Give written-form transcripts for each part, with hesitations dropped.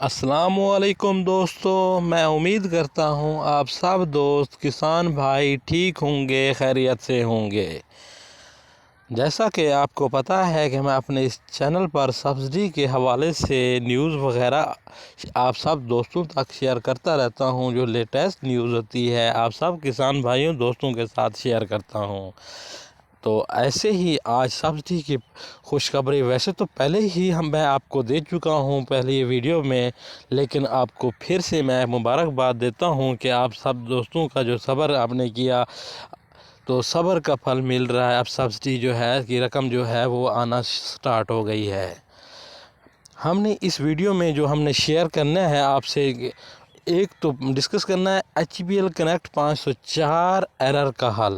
السلام علیکم دوستو، میں امید کرتا ہوں آپ سب دوست کسان بھائی ٹھیک ہوں گے، خیریت سے ہوں گے۔ جیسا کہ آپ کو پتہ ہے کہ میں اپنے اس چینل پر سبسڈی کے حوالے سے نیوز وغیرہ آپ سب دوستوں تک شیئر کرتا رہتا ہوں۔ جو لیٹسٹ نیوز ہوتی ہے آپ سب کسان بھائیوں دوستوں کے ساتھ شیئر کرتا ہوں۔ تو ایسے ہی آج سبسڈی کی خوشخبری ویسے تو پہلے ہی میں آپ کو دے چکا ہوں پہلی ویڈیو میں، لیکن آپ کو پھر سے میں مبارکباد دیتا ہوں کہ آپ سب دوستوں کا جو صبر آپ نے کیا تو صبر کا پھل مل رہا ہے۔ اب سبسڈی جو ہے کی رقم جو ہے وہ آنا سٹارٹ ہو گئی ہے۔ ہم نے اس ویڈیو میں جو ہم نے شیئر کرنا ہے آپ سے، ایک تو ڈسکس کرنا ہے HBL کنیکٹ 504 ایرر کا حل۔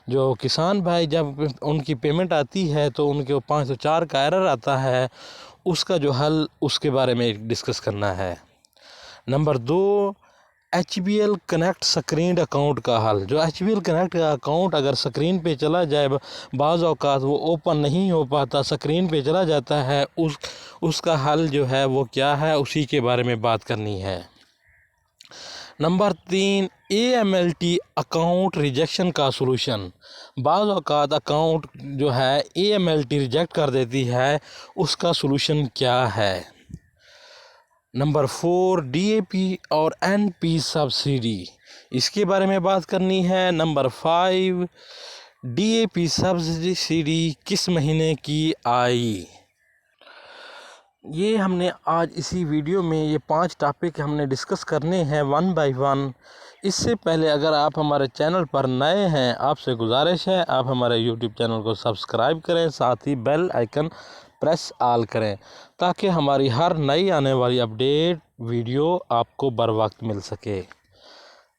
جو کسان بھائی جب ان کی پیمنٹ آتی ہے تو ان کے 504 کا ایرر آتا ہے، اس کا جو حل اس کے بارے میں ڈسکس کرنا ہے۔ نمبر 2، HBL کنیکٹ سکرینڈ اکاؤنٹ کا حل۔ جو HBL کنیکٹ کا اکاؤنٹ اگر سکرین پہ چلا جائے، بعض اوقات وہ اوپن نہیں ہو پاتا، سکرین پہ چلا جاتا ہے، اس کا حل جو ہے وہ کیا ہے، اسی کے بارے میں بات کرنی ہے۔ نمبر 3، AMLT اکاؤنٹ ریجیکشن کا سولوشن۔ بعض اوقات اکاؤنٹ جو ہے AMLT ریجیکٹ کر دیتی ہے، اس کا سولوشن کیا ہے۔ نمبر 4، DAP اور NP سبسڈی، اس کے بارے میں بات کرنی ہے۔ نمبر 5، DAP سبسڈی کس مہینے کی آئی۔ یہ ہم نے آج اسی ویڈیو میں یہ 5 ٹاپک ہم نے ڈسکس کرنے ہیں 1 بائی 1۔ اس سے پہلے اگر آپ ہمارے چینل پر نئے ہیں، آپ سے گزارش ہے آپ ہمارے YouTube چینل کو سبسکرائب کریں، ساتھ ہی بیل آئیکن پریس آل کریں تاکہ ہماری ہر نئی آنے والی اپڈیٹ ویڈیو آپ کو بر وقت مل سکے۔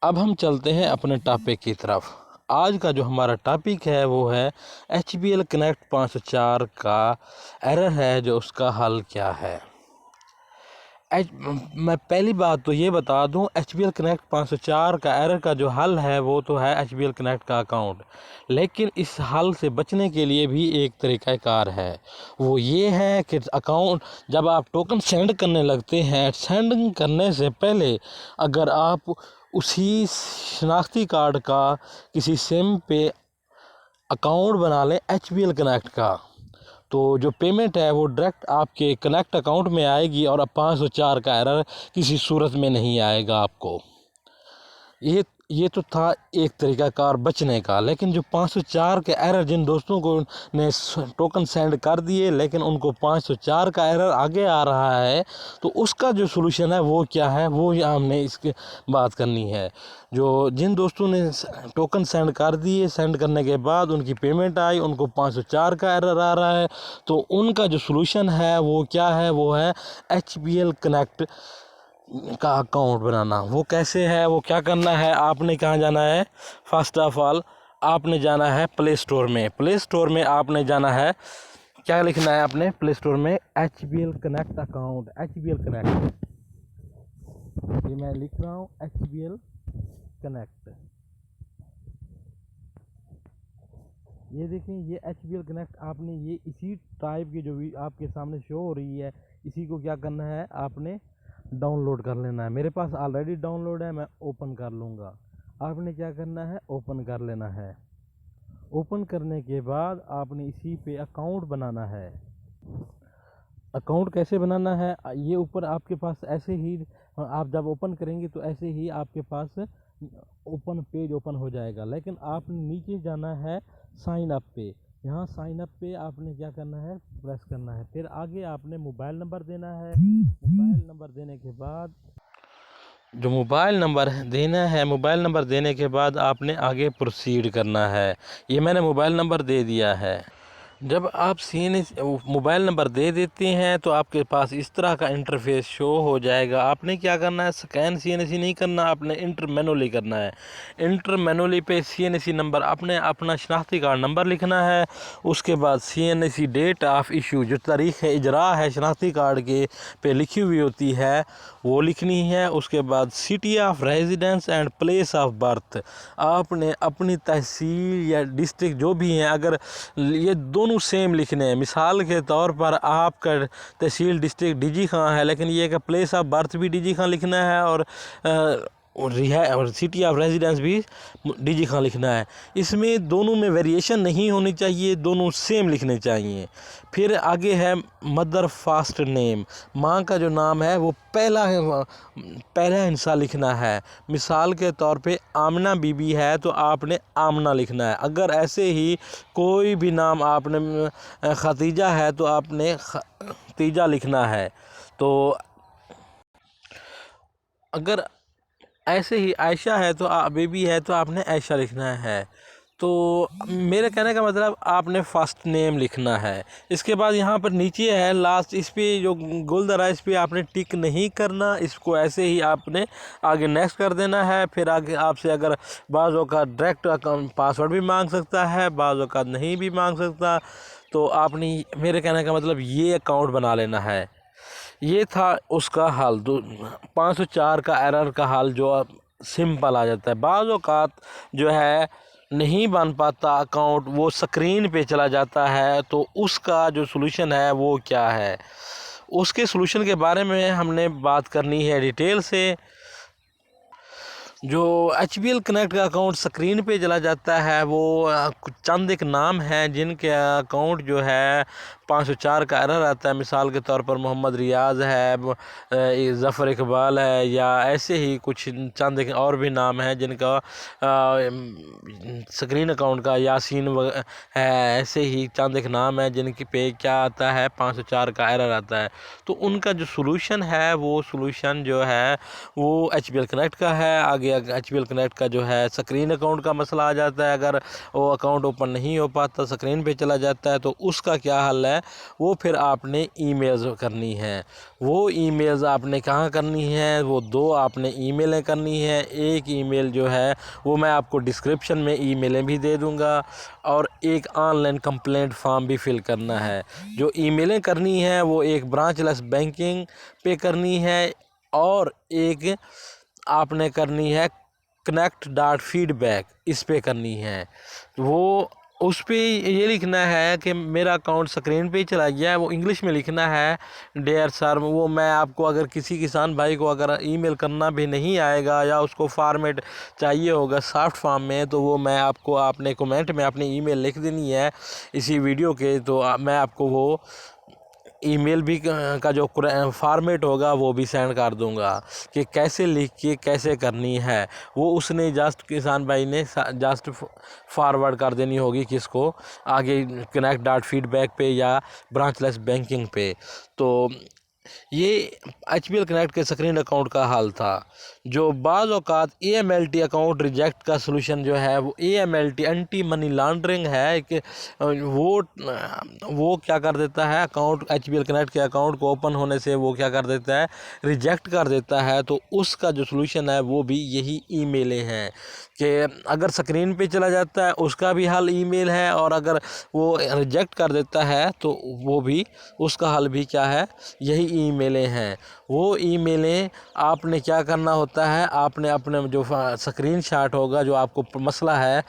اب ہم چلتے ہیں اپنے ٹاپک کی طرف۔ آج کا جو ہمارا ٹاپک ہے وہ ہے HBL کنیکٹ 504 کا ایرر ہے، جو اس کا حل کیا ہے۔ میں پہلی بات تو یہ بتا دوں، HBL کنیکٹ 504 کا ایرر کا جو حل ہے وہ تو ہے HBL کنیکٹ کا اکاؤنٹ، لیکن اس حل سے بچنے کے لیے بھی ایک طریقہ کار ہے۔ وہ یہ ہے کہ اکاؤنٹ جب آپ ٹوکن سینڈ کرنے لگتے ہیں، سینڈ کرنے سے پہلے اگر آپ اسی شناختی کارڈ کا کسی سم پہ اکاؤنٹ بنا لیں HBL کنیکٹ کا، تو جو پیمنٹ ہے وہ ڈائریکٹ آپ کے کنیکٹ اکاؤنٹ میں آئے گی اور اب 504 کا ایرر کسی صورت میں نہیں آئے گا آپ کو۔ یہ تو تھا ایک طریقہ کار بچنے کا، لیکن جو 504 کے ایرر جن دوستوں کو نے ٹوکن سینڈ کر دیے لیکن ان کو 504 کا ایرر آگے آ رہا ہے، تو اس کا جو سولوشن ہے وہ کیا ہے، وہ ہم نے اس کی بات کرنی ہے۔ جو جن دوستوں نے ٹوکن سینڈ کر دیے، سینڈ کرنے کے بعد ان کی پیمنٹ آئی، ان کو 504 کا ایرر آ رہا ہے، تو ان کا جو سولوشن ہے وہ کیا ہے، وہ ہے HBL کنیکٹ کا اکاؤنٹ بنانا۔ وہ کیسے ہے، وہ کیا کرنا ہے، آپ نے کہاں جانا ہے؟ فرسٹ آف آل آپ نے جانا ہے پلے اسٹور میں۔ پلے اسٹور میں آپ نے جانا ہے، کیا لکھنا ہے آپ نے پلے اسٹور میں؟ HBL connect account, HBL connect, یہ میں لکھ رہا ہوں HBL کنیکٹ۔ یہ دیکھیں، یہ HBL کنیکٹ آپ نے یہ اسی ٹائپ کی جو آپ کے سامنے شو ہو رہی ہے، اسی کو کیا کرنا ہے، آپ نے ڈاؤن لوڈ کر لینا ہے۔ میرے پاس آلریڈی ڈاؤن لوڈ ہے، میں اوپن کر لوں گا۔ آپ نے کیا کرنا ہے، اوپن کر لینا ہے۔ اوپن کرنے کے بعد آپ نے اسی پہ اکاؤنٹ بنانا ہے۔ اکاؤنٹ کیسے بنانا ہے، یہ اوپر آپ کے پاس ایسے ہی آپ جب اوپن کریں گے تو ایسے ہی آپ کے پاس پیج اوپن ہو جائے گا، لیکن آپ نے نیچے جانا ہے سائن اپ پہ۔ یہاں سائن اپ پہ آپ نے کیا کرنا ہے، پریس کرنا ہے۔ پھر آگے آپ نے موبائل نمبر دینا ہے۔ موبائل نمبر دینے کے بعد جو موبائل نمبر دینے کے بعد آپ نے آگے پروسیڈ کرنا ہے۔ یہ میں نے موبائل نمبر دے دیا ہے۔ جب آپ موبائل نمبر دے دیتے ہیں تو آپ کے پاس اس طرح کا انٹرفیس شو ہو جائے گا۔ آپ نے کیا کرنا ہے، سکین CNC نہیں کرنا، آپ نے انٹر مینولی کرنا ہے۔ انٹر مینولی پہ CNC نمبر اپنا شناختی کارڈ نمبر لکھنا ہے۔ اس کے بعد CNC ڈیٹ آف ایشو، جو تاریخ اجرا ہے شناختی کارڈ کے پہ لکھی ہوئی ہوتی ہے وہ لکھنی ہے۔ اس کے بعد city of residence and place of birth, آپ نے اپنی تحصیل یا ڈسٹرکٹ جو بھی ہیں، اگر یہ دونوں دونوں سیم لکھنے ہیں۔ مثال کے طور پر آپ کا تحصیل ڈسٹرکٹ ڈیجی خاں ہے، لیکن یہ کہ پلیس آف برتھ بھی ڈیجی خاں لکھنا ہے اور سٹی آف ریزیڈنس بھی ڈیجی خاں لکھنا ہے۔ اس میں دونوں میں ویریشن نہیں ہونی چاہیے، دونوں سیم لکھنے چاہیے۔ پھر آگے ہے مدر فاسٹ نیم، ماں کا جو نام ہے وہ پہلا ہندسہ لکھنا ہے۔ مثال کے طور پہ آمنہ بی بی ہے تو آپ نے آمنہ لکھنا ہے۔ اگر ایسے ہی کوئی بھی نام آپ نے ختیجہ ہے تو آپ نے ختیجہ لکھنا ہے۔ تو اگر ایسے ہی عائشہ ہے تو بیبی ہے تو آپ نے عائشہ لکھنا ہے۔ تو میرے کہنے کا مطلب آپ نے فرسٹ نیم لکھنا ہے۔ اس کے بعد یہاں پر نیچے ہے لاسٹ، اس پہ جو گول درا اس پہ آپ نے ٹک نہیں کرنا، اس کو ایسے ہی آپ نے آگے نیکسٹ کر دینا ہے۔ پھر آگے آپ سے اگر بعض اوقات ڈائریکٹ پاسورڈ بھی مانگ سکتا ہے، بعض اوقات نہیں بھی مانگ سکتا، تو آپ نے میرے کہنے کا مطلب یہ اکاؤنٹ بنا لینا ہے۔ یہ تھا اس کا حل، 504 کا ایرر کا حل جو سمپل آ جاتا ہے۔ بعض اوقات جو ہے نہیں بن پاتا اکاؤنٹ، وہ سکرین پہ چلا جاتا ہے، تو اس کا جو سلوشن ہے وہ کیا ہے، اس کے سلوشن کے بارے میں ہم نے بات کرنی ہے ڈیٹیل سے۔ جو ایچ بی ایل کنیکٹ کا اکاؤنٹ سکرین پہ چلا جاتا ہے، وہ چند ایک نام ہیں جن کے اکاؤنٹ جو ہے 504 کا ایرر آتا ہے۔ مثال کے طور پر محمد ریاض ہے، ظفر اقبال ہے، یا ایسے ہی کچھ چند ایک اور بھی نام ہیں جن کا سکرین اکاؤنٹ کا یاسین ہے، ایسے ہی چند ایک نام ہیں جن کی پہ کیا آتا ہے 504 کا ایرر آتا ہے۔ تو ان کا جو سلوشن ہے وہ سلوشن جو ہے وہ ایچ بی ایل کنیکٹ کا ہے۔ آگے ایچ بی ایل کنیکٹ کا جو ہے سکرین اکاؤنٹ کا مسئلہ آ جاتا ہے، اگر وہ اکاؤنٹ اوپن نہیں ہو پاتا، سکرین پہ چلا جاتا ہے، تو اس کا کیا حل ہے، وہ پھر آپ نے ای میلز کرنی ہے۔ وہ ای میلز آپ نے کہاں کرنی ہے، وہ دو آپ نے ای میلیں کرنی ہیں۔ ایک ای میل جو ہے وہ میں آپ کو ڈسکرپشن میں ای میلیں بھی دے دوں گا، اور ایک آن لائن کمپلینٹ فارم بھی فل کرنا ہے۔ جو ای میلیں کرنی ہیں وہ ایک برانچ لیس بینکنگ پہ کرنی ہے، اور ایک آپ نے کرنی ہے connect.feedback، اس پہ کرنی ہے۔ وہ اس پہ یہ لکھنا ہے کہ میرا اکاؤنٹ سکرین پہ ہی چلا گیا ہے، وہ انگلش میں لکھنا ہے ڈیئر سر۔ وہ میں آپ کو اگر کسی کسان بھائی کو اگر ای میل کرنا بھی نہیں آئے گا، یا اس کو فارمیٹ چاہیے ہوگا سافٹ فارم میں، تو وہ میں آپ کو آپ نے کومنٹ میں اپنی ای میل لکھ دینی ہے اسی ویڈیو کے، تو میں آپ کو وہ ای میل بھی کا جو فارمیٹ ہوگا وہ بھی سینڈ کر دوں گا کہ کیسے لکھ کے کیسے کرنی ہے۔ وہ اس نے جسٹ کسان بھائی نے جسٹ فارورڈ کر دینی ہوگی کس کو، آگے connect.feedback پہ یا برانچ لیس بینکنگ پہ۔ تو یہ ایچ بی ایل کنیکٹ کے سکرین اکاؤنٹ کا حل تھا۔ جو بعض اوقات A M L T account reject کا سلوشن جو ہے وہ A M L T anti money laundering ہے، کہ وہ کیا کر دیتا ہے، account H B L connect کے اکاؤنٹ کو اوپن ہونے سے وہ کیا کر دیتا ہے، ریجیکٹ کر دیتا ہے۔ تو اس کا جو سلوشن ہے وہ بھی یہی ای میلیں ہیں، کہ اگر سکرین پہ چلا جاتا ہے اس کا بھی حل ای میل ہے، اور اگر وہ ریجیکٹ کر دیتا ہے تو وہ بھی اس کا حل بھی کیا ہے، یہی ای میلیں ہیں۔ وہ ای میلیں آپ نے کیا کرنا ہوتا ہے، آپ نے اپنے جو سکرین شاٹ ہوگا جو آپ کو مسئلہ ہے،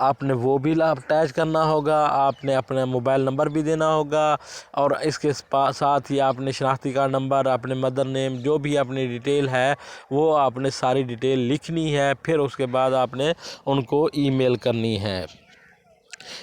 آپ نے وہ بھی اٹیچ کرنا ہوگا، آپ نے اپنا موبائل نمبر بھی دینا ہوگا، اور اس کے ساتھ ہی آپ نے شناختی کارڈ نمبر، اپنے مدر نیم، جو بھی اپنی ڈیٹیل ہے وہ آپ نے ساری ڈیٹیل لکھنی ہے۔ پھر اس کے بعد آپ نے ان کو ای میل کرنی ہے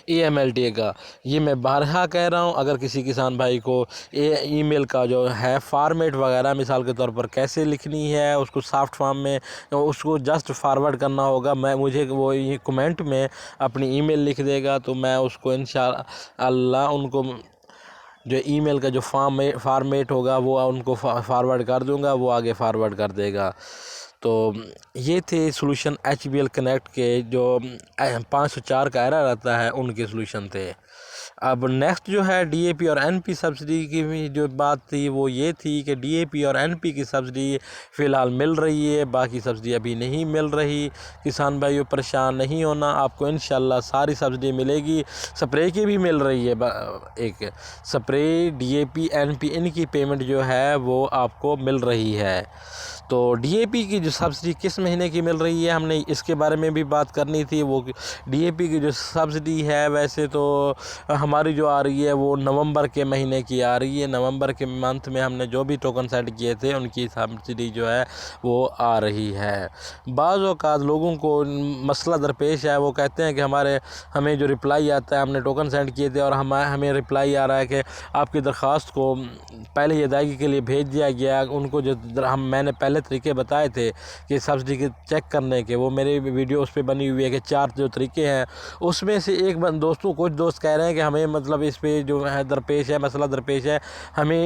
ای ایم ایل ٹی کا۔ یہ میں بارہا کہہ رہا ہوں، اگر کسی کسان بھائی کو ای میل کا جو ہے فارمیٹ وغیرہ مثال کے طور پر کیسے لکھنی ہے، اس کو سافٹ فارم میں اس کو جسٹ فارورڈ کرنا ہوگا، مجھے وہ کومنٹ میں اپنی ای میل لکھ دے گا، تو میں اس کو انشاءاللہ ان کو جو ای میل کا جو فارمیٹ ہوگا وہ ان کو فارورڈ کر دوں گا، وہ آگے فارورڈ کر دے گا۔ تو یہ تھے solution H B L connect کے جو 504 کا ایرر آتا ہے ان کے سلوشن تھے۔ اب نیکسٹ جو ہے ڈی اے پی اور این پی سبسڈی کی بھی جو بات تھی وہ یہ تھی کہ ڈی اے پی اور این پی کی سبسڈی فی الحال مل رہی ہے، باقی سبسڈی ابھی نہیں مل رہی۔ کسان بھائیوں پریشان نہیں ہونا، آپ کو انشاءاللہ ساری سبسڈی ملے گی۔ سپرے کی بھی مل رہی ہے، ایک spray D A P N P ان کی پیمنٹ جو ہے وہ آپ کو مل رہی ہے۔ تو ڈی اے پی کی جو سبسڈی کس مہینے کی مل رہی ہے، ہم نے اس کے بارے میں بھی بات کرنی تھی۔ وہ ڈی اے پی کی جو سبسڈی ہے ویسے تو ہماری جو آ رہی ہے وہ نومبر کے مہینے کی آ رہی ہے۔ نومبر کے منتھ میں ہم نے جو بھی ٹوکن سینڈ کیے تھے ان کی سبسڈی جو ہے وہ آ رہی ہے۔ بعض اوقات لوگوں کو مسئلہ درپیش ہے، وہ کہتے ہیں کہ ہمیں جو رپلائی آتا ہے، ہم نے ٹوکن سینڈ کیے تھے اور ہمیں رپلائی آ رہا ہے کہ آپ کی درخواست کو پہلے ہی ادائیگی کے لیے بھیج دیا گیا۔ ان کو جو میں نے پہلے طریقے بتائے تھے کہ سبسڈی کے چیک کرنے کے، وہ میری ویڈیو اس پہ بنی ہوئی ہے کہ 4 جو طریقے ہیں، اس میں سے ایک کچھ دوست کہہ رہے ہیں کہ ہمیں مطلب اس پہ جو ہے درپیش ہے، مسئلہ درپیش ہے، ہمیں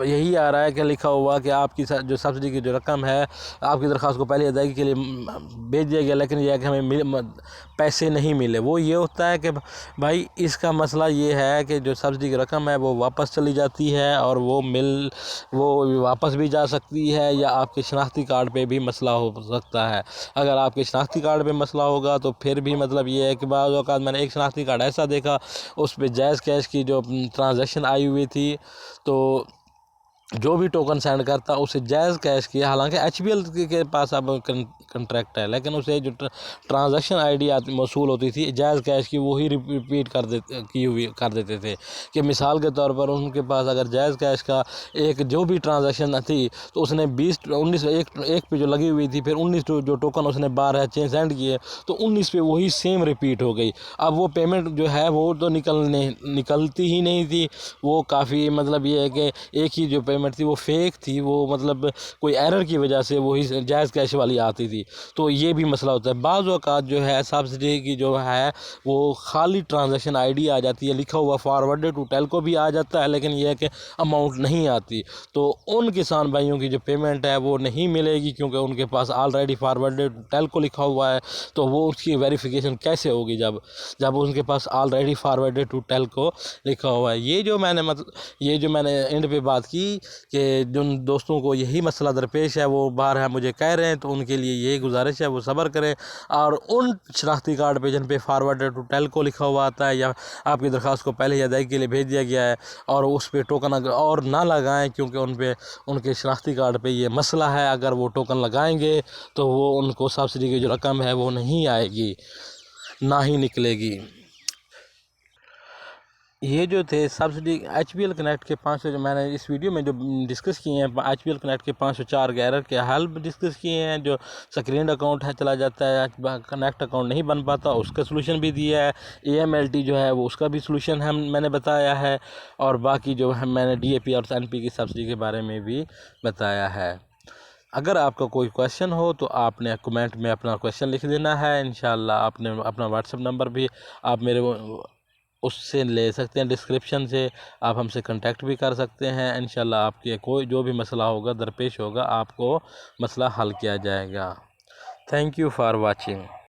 یہی آ رہا ہے کہ لکھا ہوا کہ آپ کی جو سبسڈی کی جو رقم ہے، آپ کی درخواست کو پہلے ادائیگی کے لیے بھیج دیا گیا، لیکن یہ ہے کہ ہمیں پیسے نہیں ملے۔ وہ یہ ہوتا ہے کہ بھائی اس کا مسئلہ یہ ہے کہ جو سبسڈی کی رقم ہے وہ واپس چلی جاتی ہے، اور وہ واپس بھی جا سکتی ہے، یا آپ کے شناختی کارڈ پہ بھی مسئلہ ہو سکتا ہے۔ اگر آپ کے شناختی کارڈ پہ مسئلہ ہوگا تو پھر بھی مطلب یہ ہے کہ بعض اوقات میں نے ایک شناختی کارڈ ایسا دیکھا، اس پہ جائز کیش کی جو ٹرانزیکشن آئی ہوئی تھی، تو جو بھی ٹوکن سینڈ کرتا اسے جائز کیش کیا، حالانکہ ایچ بی ایل کے پاس اب کنٹریکٹ ہے، لیکن اسے جو ٹرانزیکشن آئی ڈی موصول ہوتی تھی جائز کیش کی، وہی ریپیٹ کر دیتے تھے۔ کہ مثال کے طور پر ان کے پاس اگر جائز کیش کا ایک جو بھی ٹرانزیکشن تھی، تو اس نے 19 ایک پہ جو لگی ہوئی تھی، پھر 19 جو ٹوکن اس نے 12 سینڈ کیے، تو 19 پہ وہی سیم ریپیٹ ہو گئی۔ اب وہ پیمنٹ جو ہے وہ تو نکلتی ہی نہیں تھی، وہ کافی مطلب یہ ہے کہ ایک ہی جو پیمنٹ تھی وہ فیک تھی، وہ مطلب کوئی ایرر کی وجہ سے وہی جائز کیش والی آتی تھی۔ تو یہ بھی مسئلہ ہوتا ہے۔ بعض اوقات جو ہے سبسڈی کی جو ہے وہ خالی ٹرانزیکشن آئی ڈی آ جاتی ہے، لکھا ہوا فارورڈ ٹو ٹیلکو بھی آ جاتا ہے، لیکن یہ ہے کہ اماؤنٹ نہیں آتی۔ تو ان کسان بھائیوں کی جو پیمنٹ ہے وہ نہیں ملے گی، کیونکہ ان کے پاس آلریڈی فارورڈ ٹو ٹیلکو لکھا ہوا ہے۔ تو وہ اس کی ویریفیکیشن کیسے ہوگی جب ان کے پاس آلریڈی فارورڈ ٹو ٹیلکو لکھا ہوا ہے۔ یہ جو میں نے اینڈ پہ بات کی کہ جن دوستوں کو یہی مسئلہ درپیش ہے، وہ بارہا مجھے کہہ رہے ہیں، تو ان کے لیے یہی گزارش ہے وہ صبر کریں، اور ان شناختی کارڈ پہ جن پہ فارورڈ ٹو ٹیلکو لکھا ہوا آتا ہے، یا آپ کی درخواست کو پہلے ہی ادائیگی کے لیے بھیج دیا گیا ہے، اور اس پہ ٹوکن اور نہ لگائیں، کیونکہ ان کے شناختی کارڈ پہ یہ مسئلہ ہے۔ اگر وہ ٹوکن لگائیں گے تو وہ ان کو سبسڈی کی جو رقم ہے وہ نہیں آئے گی، نہ ہی نکلے گی۔ یہ جو تھے subsidy H B L connect کے 500 جو میں نے اس ویڈیو میں جو ڈسکس کیے ہیں، ایچ بی ایل کنیکٹ کے 504 ایرر کے حل ڈسکس کیے ہیں۔ جو سکرینڈ اکاؤنٹ ہے چلا جاتا ہے، کنیکٹ اکاؤنٹ نہیں بن پاتا، اس کا سلوشن بھی دیا ہے۔ اے ایم ایل ٹی جو ہے وہ اس کا بھی سلوشن میں نے بتایا ہے، اور باقی جو ہے میں نے ڈی اے پی اور این پی کی سبسڈی کے بارے میں بھی بتایا ہے۔ اگر آپ کا کوئی کویشچن ہو تو آپ نے کمنٹ میں اپنا کویشچن لکھ دینا ہے۔ انشاءاللہ آپ نے اپنا واٹس ایپ نمبر بھی آپ میرے اس سے لے سکتے ہیں، ڈسکرپشن سے آپ ہم سے کنٹیکٹ بھی کر سکتے ہیں۔ انشاءاللہ آپ کے کوئی جو بھی مسئلہ ہوگا درپیش ہوگا، آپ کو مسئلہ حل کیا جائے گا۔ Thank you for watching.